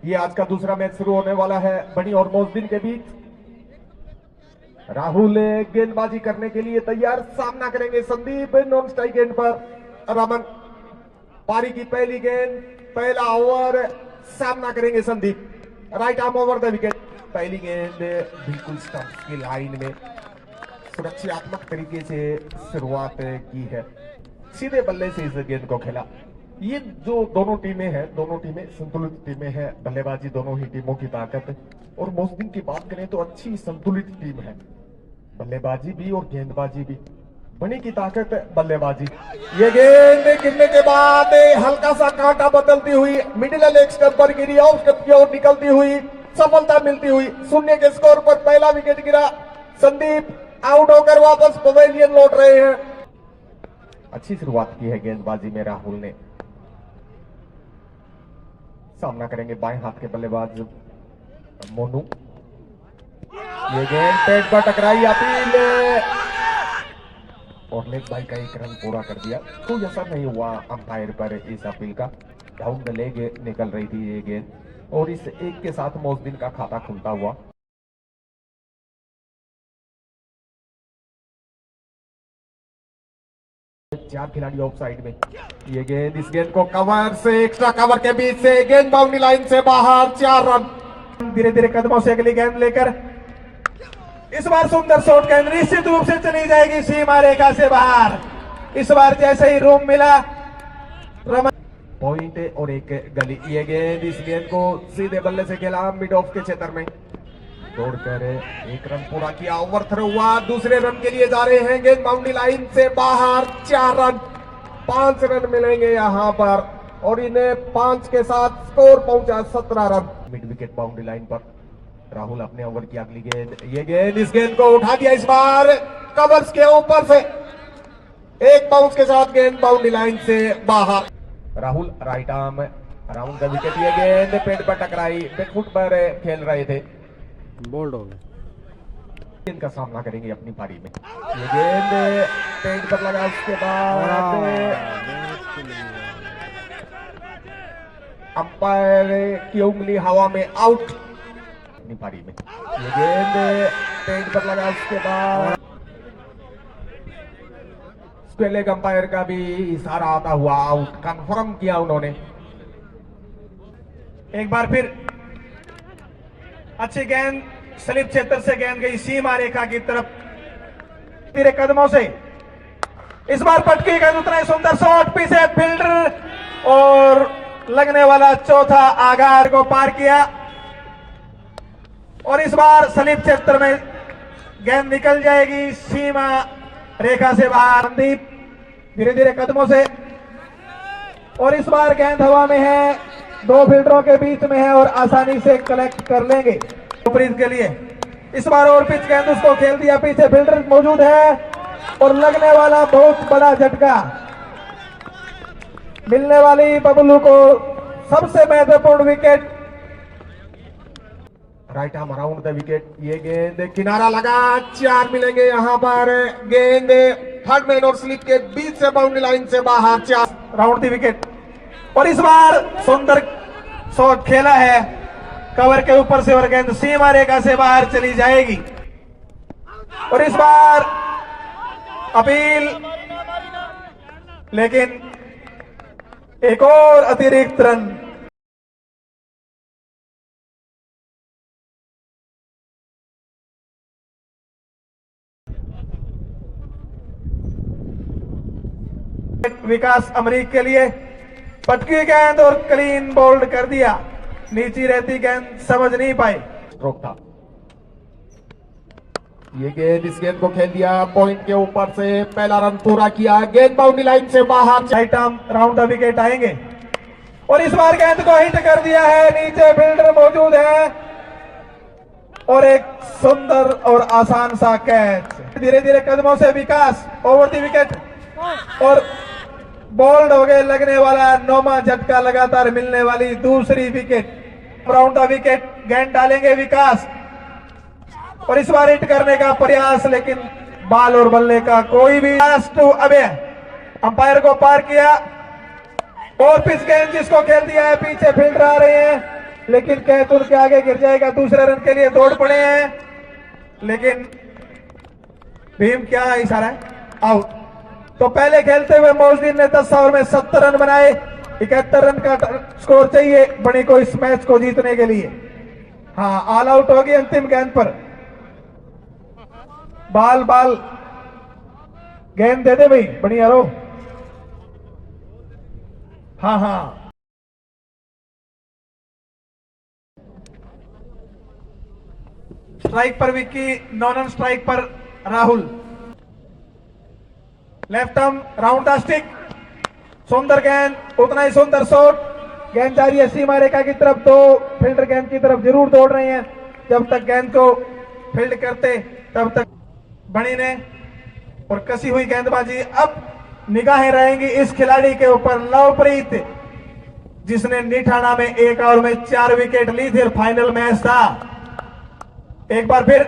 ये आज का दूसरा मैच शुरू होने वाला है बनी और मोजदीन के बीच। राहुल गेंदबाजी करने के लिए तैयार, सामना करेंगे संदीप नॉन स्ट्राइक गेंद पर रमन। पारी की पहली गेंद, पहला ओवर, सामना करेंगे Sandeep. Right arm over the wicket. पहली गेंद बिल्कुल स्टंप्स की लाइन में सुरक्षात्मक तरीके से शुरुआत की है, सीधे बल्ले से इस गेंद को खेला। ये जो दोनों टीमें हैं, दोनों टीमें संतुलित टीमें हैं। बल्लेबाजी दोनों ही टीमों की ताकत है, और मोजदीन की बात करें तो अच्छी संतुलित टीम है, बल्लेबाजी भी और गेंदबाजी भी। बनी की ताकत बल्लेबाजी। ये गेंद गिरने के बाद हल्का सा कांटा बदलती हुई मिडिल लेग स्टंप पर गिरी, ऑफ स्टंप की ओर निकलती हुई, सफलता मिलती हुई। 0 के स्कोर पर पहला विकेट गिरा। संदीप आउट होकर वापस पवेलियन लौट रहे हैं। अच्छी शुरुआत की है गेंदबाजी में राहुल ने। सामना करेंगे बाएं हाथ के बल्लेबाज मोनू। ये गेंद पेट पर टकराई, अपील और लेग बाई का एक रन पूरा कर दिया। कोई असर नहीं हुआ अंपायर पर इस अपील का। डाउन द लेग निकल रही थी ये गेंद, और इस एक के साथ मोजदीन का खाता खुलता हुआ। चार खिलाड़ी ऑफ साइड में। ये गेंद, इस गेंद को कवर से, एक्स्ट्रा कवर के बीच से गेंद बाउंड्री लाइन से बाहर। 4 रन। धीरे धीरे कदमों से अगली गेंद लेकर इस बार सुंदर शॉट गेंद निश्चित रूप से चली जाएगी सीमा रेखा से बाहर। इस बार जैसे ही रूम मिला रमन पॉइंट और एक गली। ये गेंद, इस गेंद को सीधे बल्ले से खेला मिड ऑफ के क्षेत्र में, दौड़कर एक रन पूरा किया। ओवर थ्रो हुआ, दूसरे रन के लिए जा रहे हैं। गेंद बाउंड्री लाइन से बाहर। 4 रन। 5 रन मिलेंगे यहां पर, और इन्हें 5 के साथ स्कोर पहुंचा 17 run. Mid wicket boundary line पर राहुल अपने ओवर की अगली गेंद। ये गेंद, इस गेंद को उठा दिया इस बार कवर्स के ऊपर से, एक बाउंस के साथ गेंद बाउंड्री लाइन से बाहर। Rahul right arm around the wicket. ये गेंद पेट पर टकराई, बैकफुट पर खेल रहे थे, बोल्ड हो गया। इनका सामना करेंगे अपनी पारी में। ये गेंद पेट पर लगा, उसके बाद अंपायर की उंगली हवा में, आउट अपनी पारी में। ये गेंद पेट पर लगा, उसके बाद लेग अंपायर का भी इशारा आता हुआ आउट कंफर्म किया उन्होंने। एक बार फिर अच्छी गेंद, स्लिप क्षेत्र से गेंद गई सीमा रेखा की तरफ तेरे कदमों से। इस बार पटकी गेंद, उतना ही सुंदर शॉट, पीछे फील्डर और लगने वाला चौथा आगार को पार किया, और इस बार स्लिप क्षेत्र में गेंद निकल जाएगी सीमा रेखा से बाहर। संदीप धीरे धीरे कदमों से, और इस बार गेंद हवा में है, 2 फील्डरों के बीच में है, और आसानी से कलेक्ट कर लेंगे प्रीत के लिए। इस बार और पिच गेंद उसको खेल दिया, पीछे फील्डर मौजूद है, और लगने वाला बहुत बड़ा झटका मिलने वाली बबलू को सबसे महत्वपूर्ण wicket. Right arm around the wicket. ये गेंद किनारा लगा, 4 मिलेंगे यहां पर। गेंद थर्ड मैन और स्लिप के बीच से बाउंड्री लाइन से बाहर। 4 राउंड द विकेट, और इस बार सुंदर शॉट खेला है कवर के ऊपर से, और गेंद सीमा रेखा से बाहर चली जाएगी। और इस बार अपील, लेकिन एक और अतिरिक्त रन। विकास अमरीक के लिए पटकी गेंद और क्लीन बोल्ड कर दिया। नीचे रहती गेंद समझ नहीं पाई, स्ट्रोक था। ये गेंद, इस गेंद को खेल दिया पॉइंट के ऊपर से, पहला रन पूरा किया। गेंद बाउंड्री लाइन से बाहर। Right arm round the wicket आएंगे, और इस बार गेंद को हिट कर दिया है, नीचे फील्डर मौजूद है, और एक सुंदर और आसान सा कैच। धीरे धीरे कदमों से विकास ओवर द विकेट, और बोल्ड हो गए। लगने वाला 9वां झटका, लगातार मिलने वाली दूसरी विकेट। राउंड द विकेट गेंद डालेंगे विकास, और इस बार हिट करने का प्रयास, लेकिन बाल और बल्ले का कोई भी। अबे अंपायर को पार किया, और पिच गेंद जिसको खेल दिया है, पीछे फील्डर आ रहे हैं, लेकिन कैच उनके आगे गिर जाएगा। दूसरे रन के लिए दौड़ पड़े हैं, लेकिन भीम क्या इशारा है, आउट। तो पहले खेलते हुए मोहसिन ने 10 ओवर में 70 रन बनाए। 71 रन का स्कोर चाहिए बणी को इस मैच को जीतने के लिए। हाँ, ऑल आउट होगी अंतिम गेंद पर। बाल बाल गेंद दे दे भाई, बड़ी यारो। हाँ हाँ, स्ट्राइक पर विक्की, नॉन स्ट्राइक पर Rahul. Left arm round the stick, सुंदर गेंद, उतना ही सुंदर शॉट। गेंद जा रही है सीमा रेखा की तरफ। दो फील्डर गेंद की तरफ जरूर दौड़ रहे हैं। जब तक गेंद को फील्ड करते तब तक बणी ने और कसी हुई गेंदबाजी। अब निगाहें रहेंगी इस खिलाड़ी के ऊपर, लवप्रीत, जिसने निठाना में 1 ओवर में 4 विकेट ली थी और फाइनल मैच था। एक बार फिर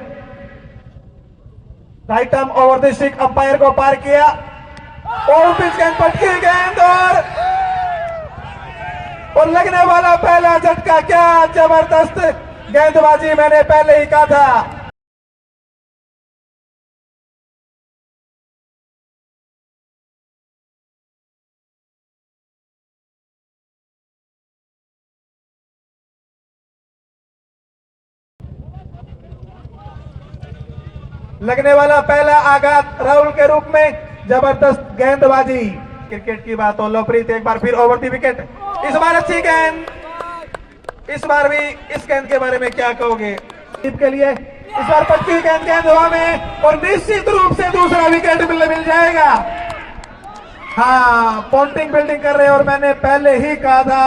right arm over the stick, umpire को पार किया और पिच गेंद पटकी गेंद और लगने वाला पहला झटका। क्या जबरदस्त गेंदबाजी, मैंने पहले ही कहा था। लगने वाला पहला आघात राहुल के रूप में, जबरदस्त गेंदबाजी। क्रिकेट की बात हो, लवप्रीत एक बार फिर ओवर दी विकेट। इस बार अच्छी गेंद, इस बार भी इस गेंद के बारे में क्या कहोगे के लिए? इस बार पटकी गेंद, गेंद हवा में और निश्चित रूप से दूसरा विकेट मिल जाएगा। हाँ, पॉन्टिंग बिल्डिंग कर रहे हैं और मैंने पहले ही कहा था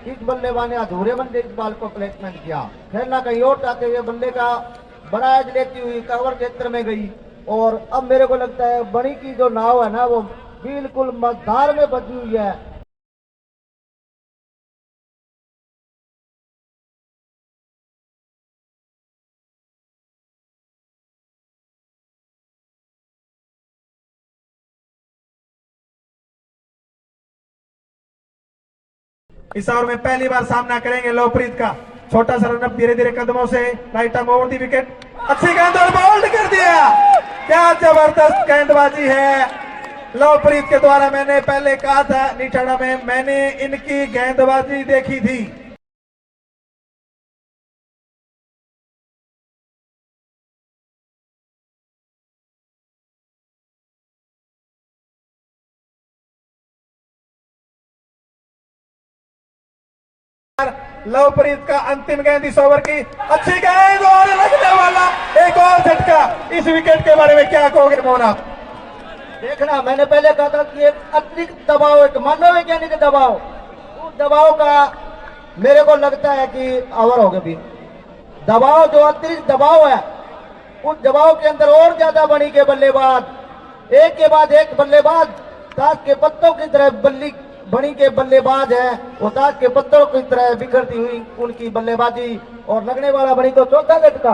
इस बल्लेबाज ने अधूरे बल्ले इस बॉल को प्लेसमेंट किया। खेलना कहीं और चाहते हुए बल्ले का बड़ा एज लेती हुई कवर क्षेत्र में गई और अब मेरे को लगता है बणी की जो नाव है ना वो बिल्कुल मझधार में बची हुई है। इस ओवर में पहली बार सामना करेंगे लवप्रीत का। छोटा सा रनअप धीरे धीरे कदमों से, right arm over the wicket, अच्छी गेंद और बाउंड कर दिया। क्या जबरदस्त गेंदबाजी है लवप्रीत के द्वारा। मैंने पहले कहा था निठाना में मैंने इनकी गेंदबाजी देखी थी। लवप्रीत का अंतिम गेंद इस ओवर की, अच्छी गेंद और लगने वाला एक और झटका। इस विकेट के बारे में क्या कहोगे मोहन आप? देखना, मैंने पहले कहा था कि एक अतिरिक्त दबाव, एक मनोवैज्ञानिक दबाव, उस दबाव का मेरे को लगता है कि ओवर हो गया भी। दबाव, जो अतिरिक्त दबाव है, उस दबाव के अंदर और ज्यादा बणी के बल्लेबाज एक के बाद एक बल्लेबाज ताश के पत्तों की तरह बणी के बल्लेबाज है, वो ताश के पत्तों की तरह बिखरती हुई उनकी बल्लेबाजी और लगने वाला बणी को चौथा झटका।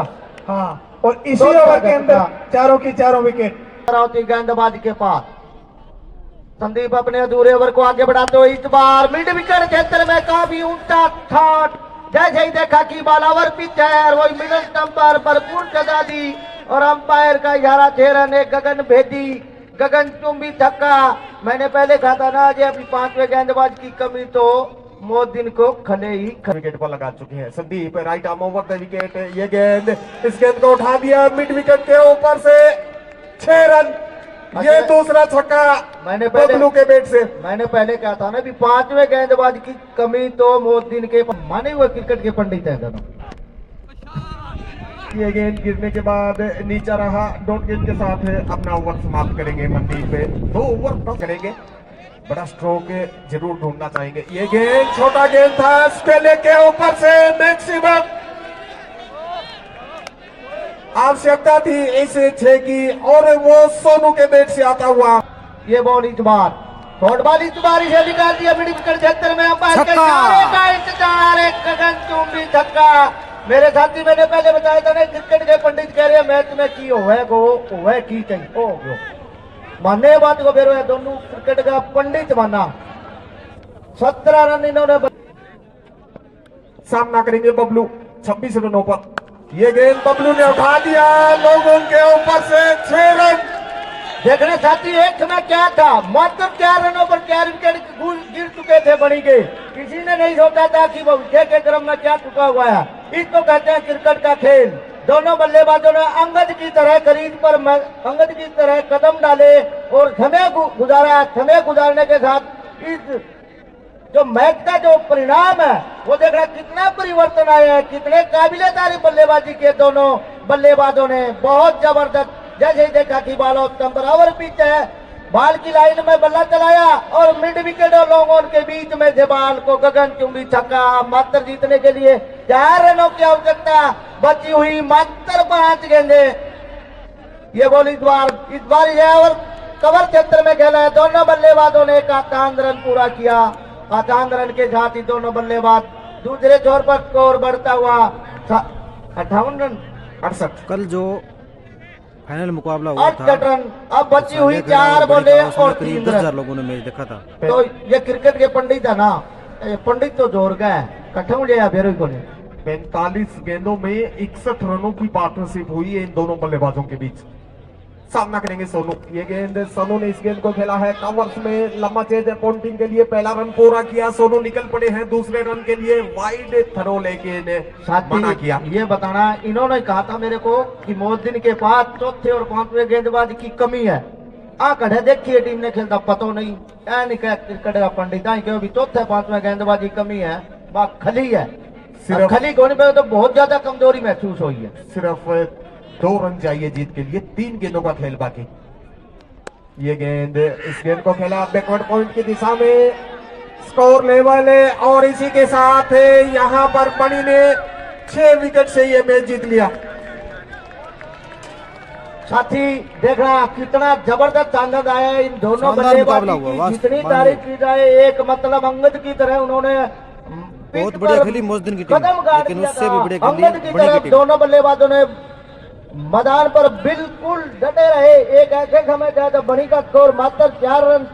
हाँ, और इसी ओवर के अंदर चारों की चारों विकेट गेंदबाज के पास। संदीप अपने अधूरे ओवर को आगे बढ़ाते हुए इस बार मिड विकेट क्षेत्र में काफी ऊंचा शॉट, जैसे ही देखा कि बॉल ओवर पिच है और वही मिडल स्टंप पर भरपूर सजा दी और अंपायर का 11 6 ने गगन भेदी, गगन चुंबी छक्का। मैंने पहले कहा था ना, जे अभी 5वें गेंदबाज की कमी तो मोहद्दीन को खले ही विकेट पर लगा चुके हैं Sandeep. Right arm over the wicket, ये गेंद, इस गेंद को उठा दिया मिड विकेट के ऊपर से, 6 रन। ये दूसरा छक्का मैंने पहले के बैट से। मैंने पहले कहा था ना भी 5वें गेंदबाज की कमी तो मोहद्दीन के माने हुए क्रिकेट के पंडित हैं दोनों। ये गेंद गिरने के बाद नीचा रहा, डॉट गेंद के साथ अपना ओवर समाप्त करेंगे मनदीप। 2 ओवर करेंगे, बड़ा स्ट्रोक जरूर ढूंढना चाहेंगे। ये गेंद छोटा गेंद था, स्केले के ऊपर से मैक्सिमम आवश्यकता थी इस 6 की और वो सोनू के बैट से आता हुआ। ये बॉल इस बार शॉर्ट बॉल इस बार इसे निकाल दिया मिड विकेट क्षेत्र में। अंपायर के इशारे का इंतजार, एक गगन चुंबी छक्का। मेरे साथी, मैंने पहले बताया था ना, क्रिकेट के पंडित कह रहे हैं मैच में की होवे की चाहिए हो गयो मानने बात को बेरो है, दोनों क्रिकेट का पंडित माना। 17 रन इन्होंने सामना करेंगे बबलू 26 रनों पर। ये गेंद बबलू ने उठा दिया, लोगों के ऊपर से 6 रन। देखने साथी एक समय क्या था, मात्र 4 रनों पर 4 विकेट गिर चुके थे बनी के। किसी ने नहीं सोचा था कि वो उठे के क्रम में क्या चुका हुआ है। इसको कहते हैं क्रिकेट का खेल। दोनों बल्लेबाजों ने अंगद की तरह करीज पर अंगद की तरह कदम डाले और समय गुजारा। समय गुजारने के साथ इस जो मैच का जो परिणाम है वो देखना कितना परिवर्तन आया है, कितने काबिले तारीफ बल्लेबाजी के दोनों बल्लेबाजों ने। बहुत जबरदस्त, जैसे ही देखा कि बालों बराबर पिच है, बाल की लाइन में बल्ला चलाया और मिड विकेट और लॉन्ग ऑन के बीच में से बाल को गगनचुंबी छक्का। मात्र जीतने के लिए 4 रनों की आवश्यकता, बची हुई मात्र 5 गेंदे। ये बॉल इस बार यह ओवर कवर क्षेत्र में खेला है। दोनों बल्लेबाजों ने 51 रन पूरा किया। 51 रन के साथ ही दोनों बल्लेबाज दूसरे छोर पर स्कोर बढ़ता हुआ 58 रन 68। कल जो फाइनल मुकाबला हुआ था 68 रन। अब बची हुई 4 बॉलें और 3 10,000 रन। लोगों ने मैच देखा था। तो ये क्रिकेट के पंडित है ना, ये पंडित तो जोर का है, कठम लिया बेरो को ने। 45 गेंदों में 61 रनों की पार्टनरशिप हुई है इन दोनों बल्लेबाजों के बीच। सामना करेंगे सोनू। ये गेंद सोनू ने इस गेंद को खेला है कवर्स में, लंबा चेज पॉइंटिंग के लिए पहला रन पूरा किया। सोनू निकल पड़े हैं दूसरे रन के लिए, वाइड थ्रो लेके मना किया। ये बताना, इन्होंने कहा था मेरे को कि मोहद्दीन के पास चौथे और 5वें गेंदबाज की कमी है। आ कढ़े देखिए टीम ने खेलता पतो नहीं, ऐ नहीं कह क्रिकेट का पंडित क्यों भी चौथे 5वें गेंदबाज की कमी है। बात खली है, सिर्फ खली कोने पे तो बहुत ज्यादा कमजोरी महसूस हुई है। सिर्फ 2 रन चाहिए जीत के लिए, 3 गेंदों का खेल बाकी। ये गेंद, इस गेंद को खेला बैकवर्ड पॉइंट की दिशा में, स्कोर लेवल है और इसी के साथ यहां पर बनी ने 6 विकेट से ये मैच जीत लिया। साथी देखना कितना जबरदस्त आनंद आया इन दोनों शानदार मुकाबला हुआ, बल्लेबाजों वाह, की। जितनी मानिए। तारीफ की जाए, एक मतलब अंगद की तरह उन्होंने बहुत बढ़िया खेली मोहद्दीन की टीम, कदम गाड़ लेकिन दिया उससे था। भी बढ़िया खेली अंगद की बड़ी की तरफ टीम। दोनों बल्लेबाजों ने मैदान पर बिल्कुल डटे रहे। एक ऐसे समय था जब बनी का स्कोर मात्र 4 रन